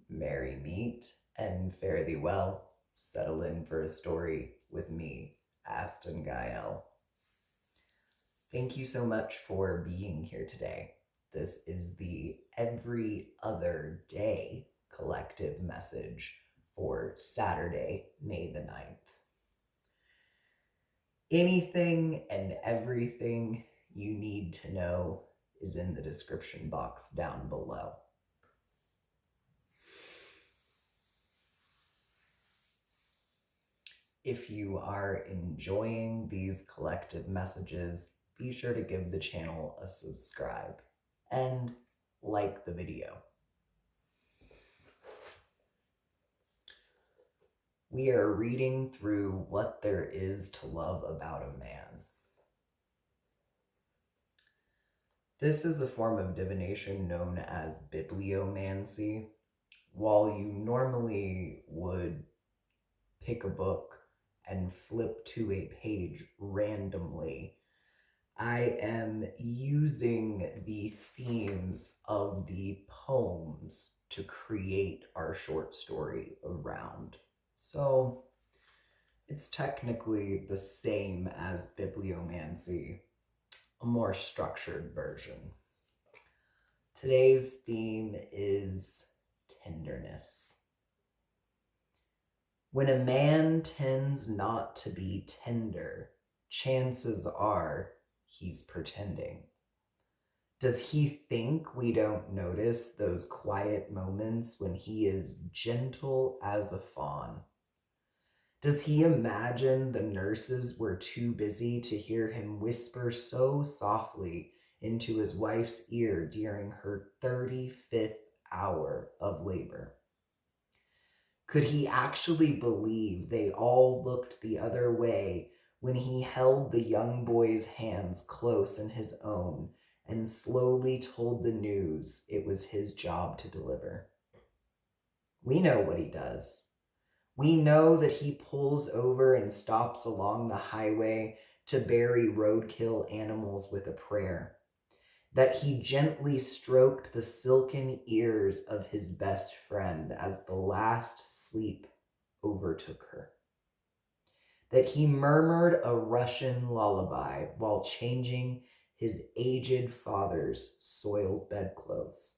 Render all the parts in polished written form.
merry meet and fare thee well. Settle in for a story with me, Astin Gaël. Thank you so much for being here today. This is the Every Other Day collective message for Saturday, May the 9th. Anything and everything you need to know is in the description box down below. If you are enjoying these collective messages, be sure to give the channel a subscribe and like the video. We are reading through What There Is to Love About a Man. This is a form of divination known as bibliomancy. While you normally would pick a book and flip to a page randomly, I am using the themes of the poems to create our short story around. So it's technically the same as bibliomancy, a more structured version. Today's theme is tenderness. When a man tends not to be tender, chances are he's pretending. Does he think we don't notice those quiet moments when he is gentle as a fawn? Does he imagine the nurses were too busy to hear him whisper so softly into his wife's ear during her 35th hour of labor? Could he actually believe they all looked the other way when he held the young boy's hands close in his own and slowly told the news it was his job to deliver? We know what he does. We know that he pulls over and stops along the highway to bury roadkill animals with a prayer, that he gently stroked the silken ears of his best friend as the last sleep overtook her, that he murmured a Russian lullaby while changing his aged father's soiled bedclothes.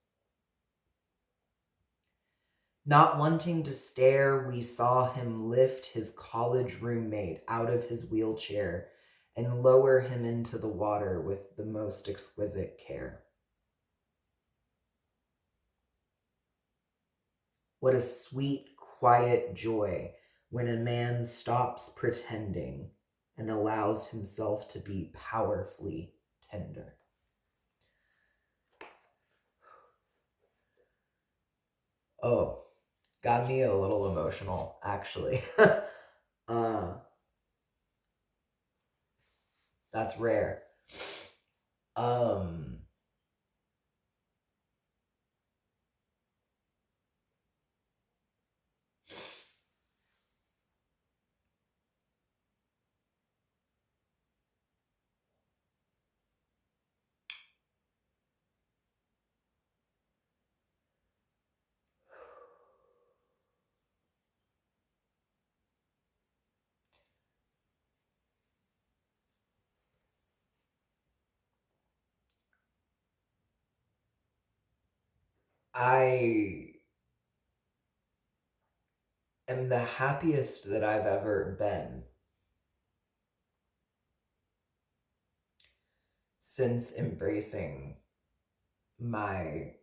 Not wanting to stare, we saw him lift his college roommate out of his wheelchair and lower him into the water with the most exquisite care. What a sweet, quiet joy when a man stops pretending and allows himself to be powerfully tender. Oh, got me a little emotional, actually. That's rare. I am the happiest that I've ever been since embracing my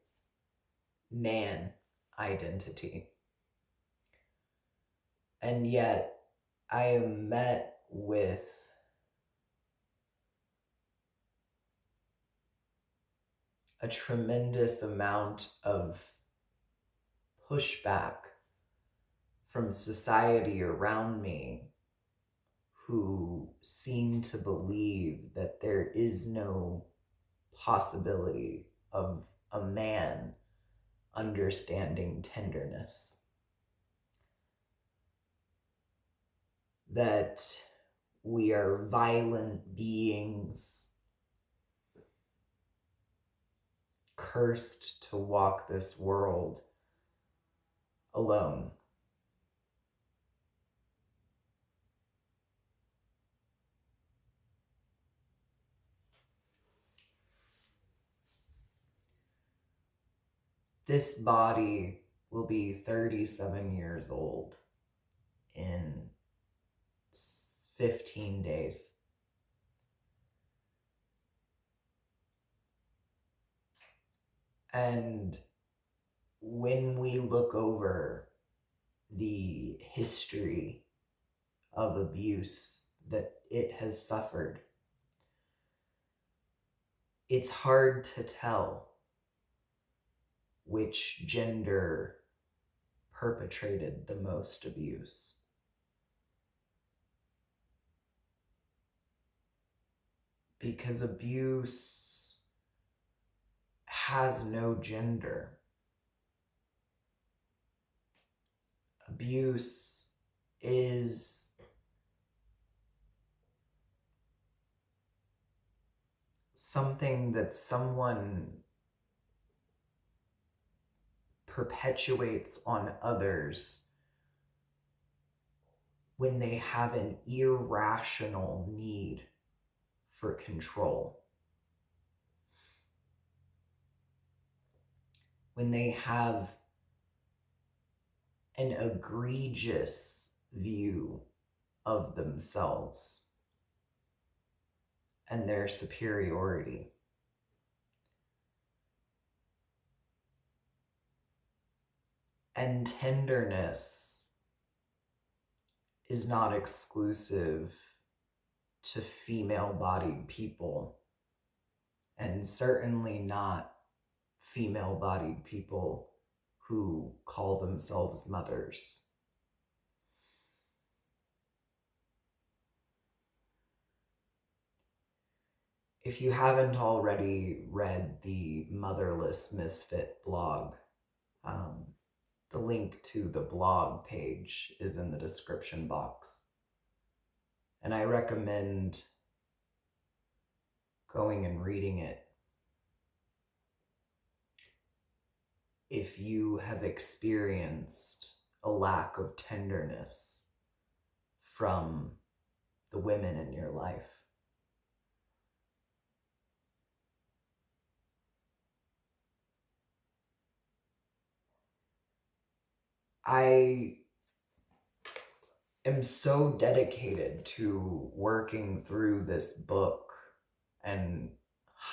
man identity. And yet I am met with a tremendous amount of pushback from society around me who seem to believe that there is no possibility of a man understanding tenderness. That we are violent beings cursed to walk this world alone. This body will be 37 years old in 15 days. And when we look over the history of abuse that it has suffered, it's hard to tell which gender perpetrated the most abuse. Because abuse has no gender. Abuse is something that someone perpetuates on others when they have an irrational need for control. When they have an egregious view of themselves and their superiority. And tenderness is not exclusive to female-bodied people, and certainly not female-bodied people who call themselves mothers. If you haven't already read the Motherless Misfit blog, the link to the blog page is in the description box. And I recommend going and reading it if you have experienced a lack of tenderness from the women in your life. I am so dedicated to working through this book and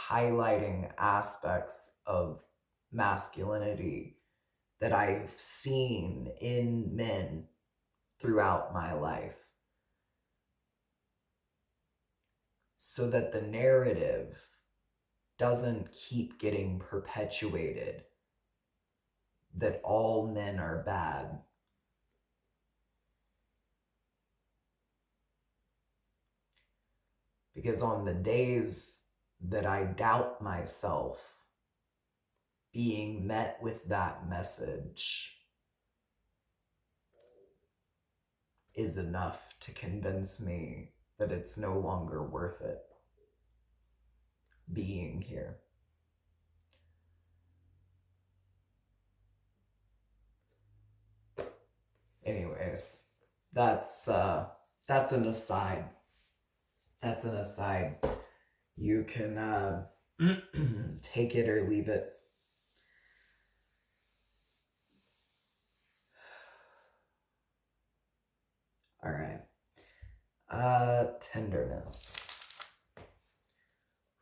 highlighting aspects of masculinity that I've seen in men throughout my life, so that the narrative doesn't keep getting perpetuated that all men are bad. Because on the days that I doubt myself, being met with that message is enough to convince me that it's no longer worth it being here. Anyways, that's an aside. That's an aside. You can take it or leave it. All right. Tenderness.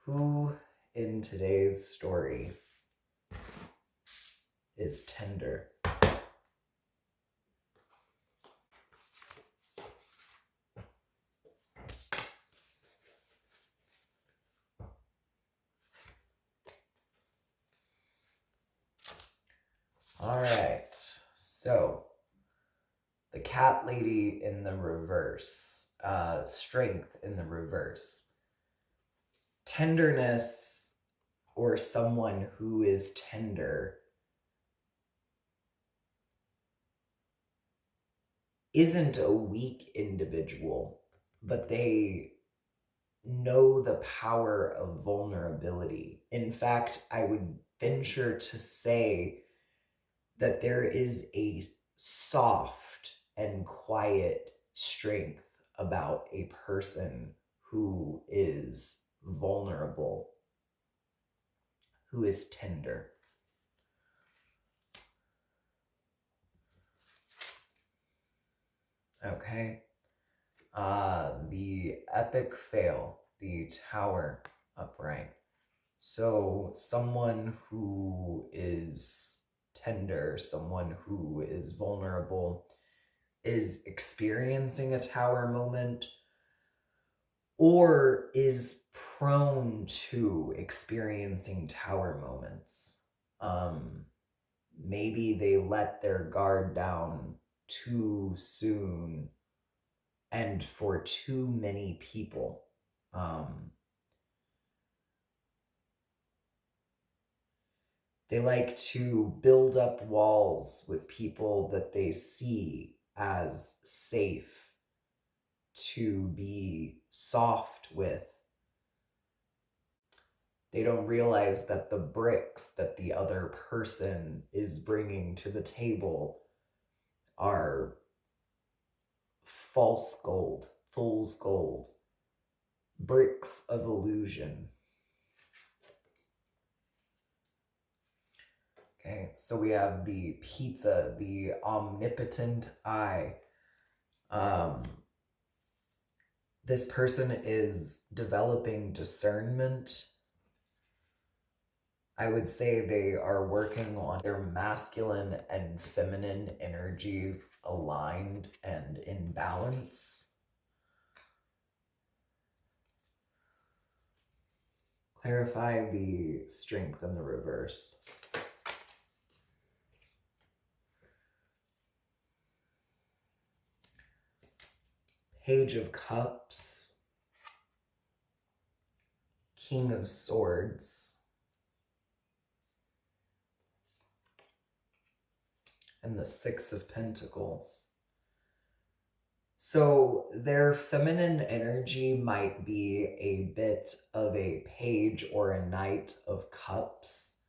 Who in today's story is tender? All right. So, the cat lady in the reverse, strength in the reverse. Tenderness, or someone who is tender, isn't a weak individual, but they know the power of vulnerability. In fact, I would venture to say that there is a soft and quiet strength about a person who is vulnerable, who is tender. Okay. The epic fail, the tower upright. So someone who is tender, someone who is vulnerable, is experiencing a tower moment or is prone to experiencing tower moments. Maybe they let their guard down too soon and for too many people. They like to build up walls with people that they see as safe to be soft with. They don't realize that the bricks that the other person is bringing to the table are false gold, fool's gold, bricks of illusion. Okay, so we have the pizza, the omnipotent eye. This person is developing discernment. I would say they are working on their masculine and feminine energies aligned and in balance. Clarify the strength in the reverse. Page of Cups, King of Swords, and the Six of Pentacles. So their feminine energy might be a bit of a page or a knight of cups,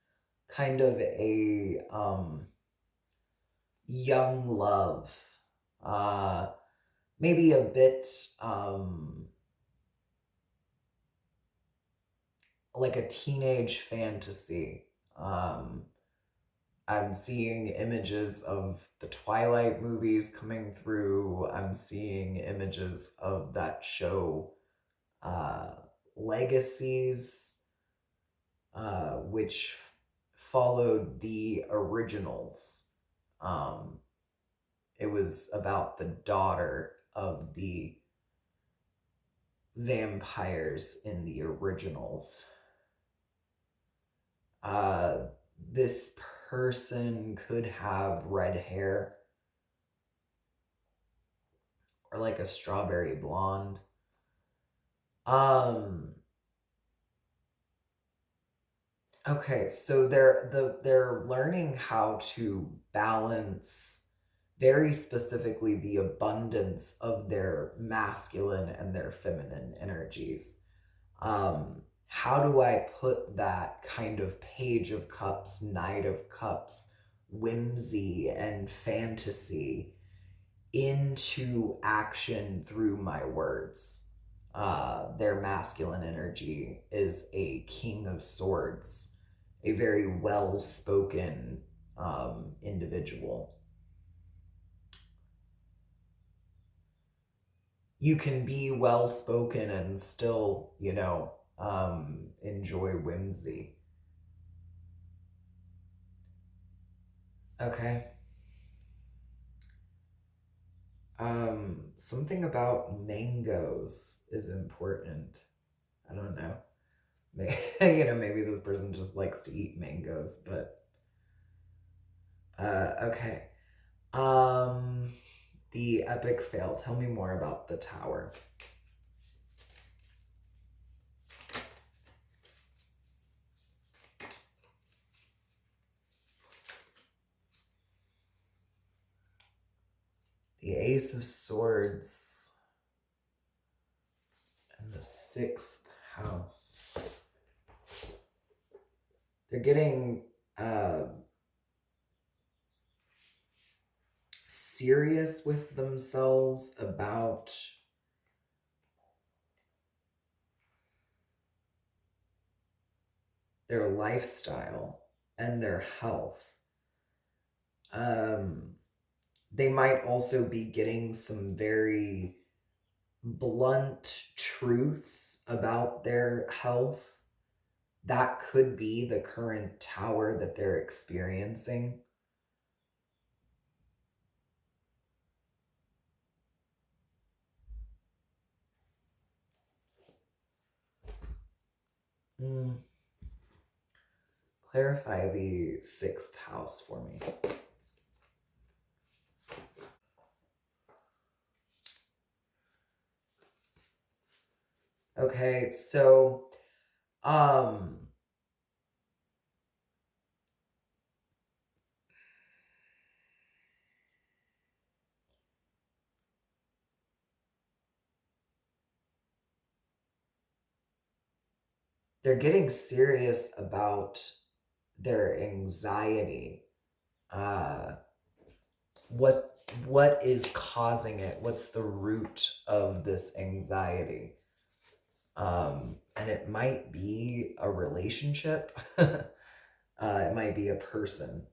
kind of a young love, maybe a bit like a teenage fantasy. I'm seeing images of the Twilight movies coming through. I'm seeing images of that show, Legacies, which followed the originals. It was about the daughter of the vampires in the originals. This person could have red hair or like a strawberry blonde. Okay, so they're learning how to balance very specifically the abundance of their masculine and their feminine energies. How do I put that kind of Page of Cups, Knight of Cups, whimsy and fantasy into action through my words? Their masculine energy is a King of Swords, a very well-spoken individual. You can be well-spoken and still, enjoy whimsy. Okay. Something about mangoes is important. I don't know. Maybe this person just likes to eat mangoes, but okay. The epic fail. Tell me more about the tower. The Ace of Swords and the 6th house. They're getting serious with themselves about their lifestyle and their health. They might also be getting some very blunt truths about their health. That could be the current tower that they're experiencing. Clarify the 6th house for me. Okay, so they're getting serious about their anxiety. What is causing it? What's the root of this anxiety? And it might be a relationship. It might be a person.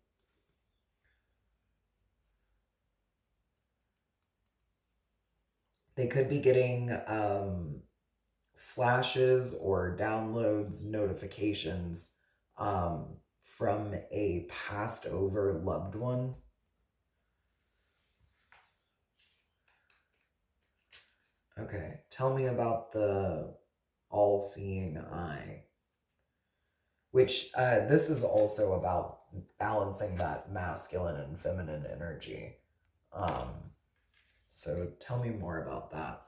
They could be getting flashes or downloads, notifications from a passed over loved one. Okay, tell me about the all-seeing eye, which this is also about balancing that masculine and feminine energy. So tell me more about that.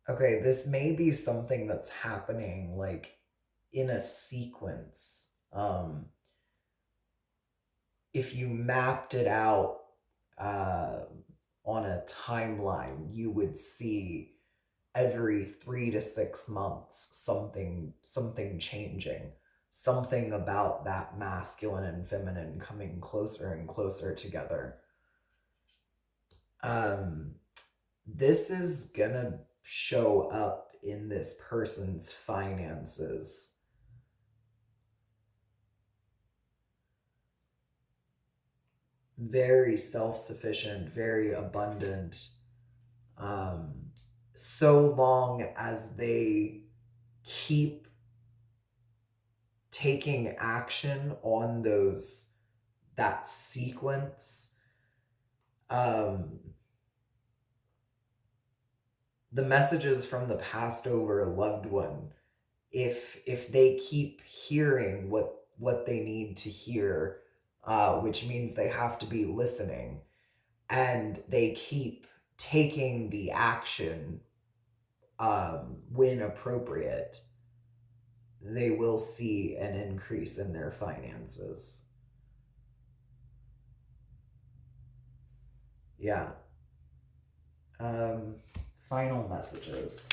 Okay, this may be something that's happening like in a sequence. If you mapped it out on a timeline, you would see every 3 to 6 months something changing, something about that masculine and feminine coming closer and closer together. This is gonna show up in this person's finances. Very self-sufficient, very abundant. So long as they keep taking action on that sequence, the messages from the passed over loved one, if they keep hearing what they need to hear, which means they have to be listening, and they keep taking the action when appropriate, they will see an increase in their finances. Yeah. Final messages.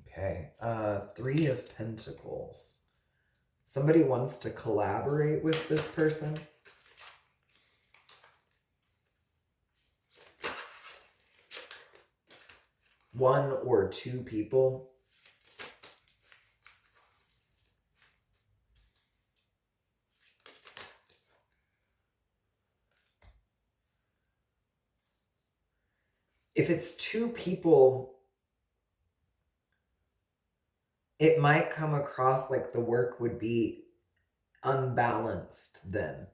Okay. 3 of Pentacles. Somebody wants to collaborate with this person. One or two people. If it's 2 people, it might come across like the work would be unbalanced then.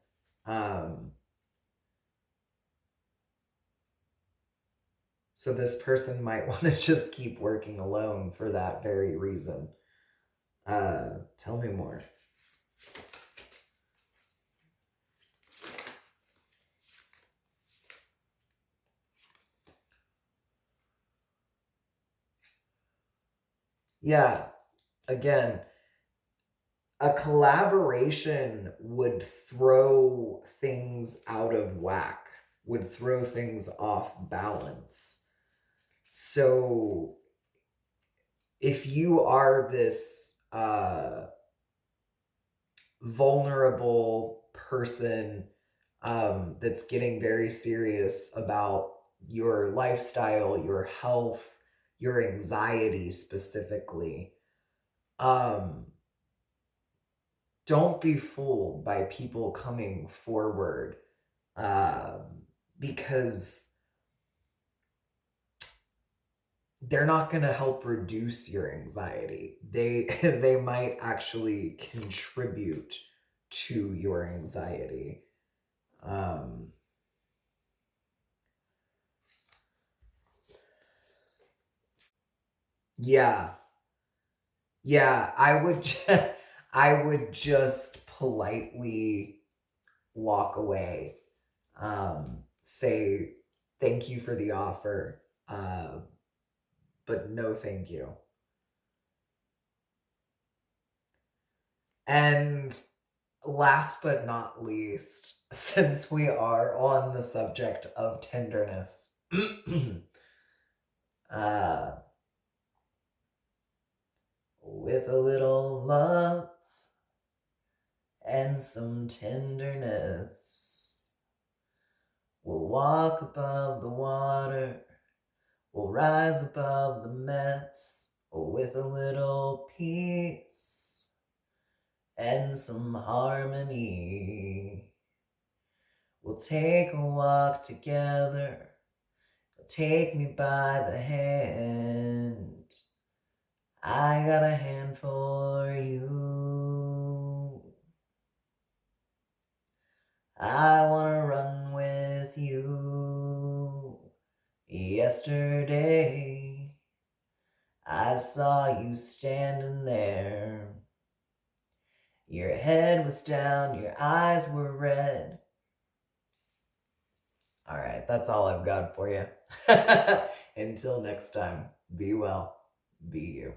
So this person might want to just keep working alone for that very reason. Tell me more. Yeah, again, a collaboration would throw things out of whack, would throw things off balance. So if you are this vulnerable person that's getting very serious about your lifestyle, your health, your anxiety specifically, don't be fooled by people coming forward, because they're not going to help reduce your anxiety. They might actually contribute to your anxiety. Yeah. Yeah, I would just politely walk away. Say thank you for the offer, but no thank you. And last but not least, since we are on the subject of tenderness, with a little love and some tenderness, we'll walk above the water, we'll rise above the mess, with a little peace and some harmony. We'll take a walk together, take me by the hand. I got a hand for you. I wanna run with you. Yesterday, I saw you standing there. Your head was down, your eyes were red. All right, that's all I've got for you. Until next time, be well, be you.